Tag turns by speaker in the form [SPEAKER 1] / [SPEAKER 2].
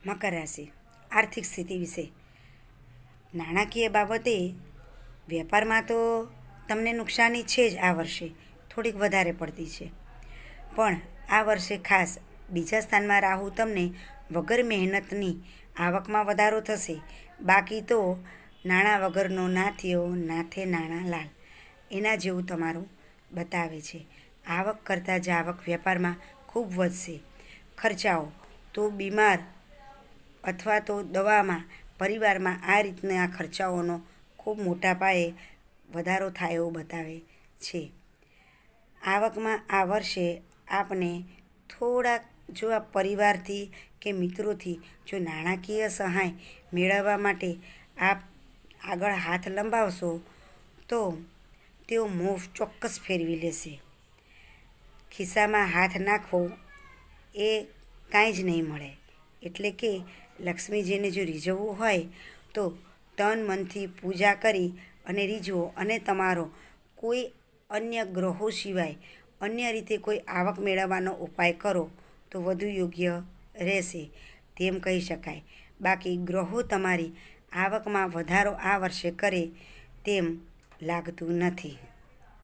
[SPEAKER 1] મકર રાશિ આર્થિક સ્થિતિ વિશે. નાણાકીય બાબતે વેપારમાં તો તમને નુકસાની છે જ. આ વર્ષે થોડીક વધારે પડતી છે, પણ આ વર્ષે ખાસ બીજા સ્થાનમાં રાહુ તમને વગર મહેનતની આવકમાં વધારો થશે. બાકી તો નાણાં વગરનો નાથિયો નાથે નાણાં લાલ, એના જેવું તમારું બતાવે છે. આવક કરતાં જાવક વેપારમાં ખૂબ વધશે. ખર્ચાઓ તો બીમાર અથવા તો દવામાં, પરિવારમાં આ રીતના ખર્ચાઓનો ખૂબ મોટા પાયે વધારો થાય એવું બતાવે છે. આવકમાં આ વર્ષે આપને થોડાક જો આ પરિવારથી કે મિત્રોથી જો નાણાકીય સહાય મેળવવા માટે આપ આગળ હાથ લંબાવશો તો તેઓ મોં ચોક્કસ ફેરવી લેશે. ખિસ્સામાં હાથ નાખવો એ કાંઈ જ નહીં મળે. એટલે કે લક્ષ્મીજીને જો રીઝવવું હોય તો તન મનથી પૂજા કરી અને રીઝવો, અને તમારો કોઈ અન્ય ગ્રહો સિવાય અન્ય રીતે કોઈ આવક મેળવવાનો ઉપાય કરો તો વધુ યોગ્ય રહેશે તેમ કહી શકાય. બાકી ગ્રહો તમારી આવકમાં વધારો આ વર્ષે કરે તેમ લાગતું નથી.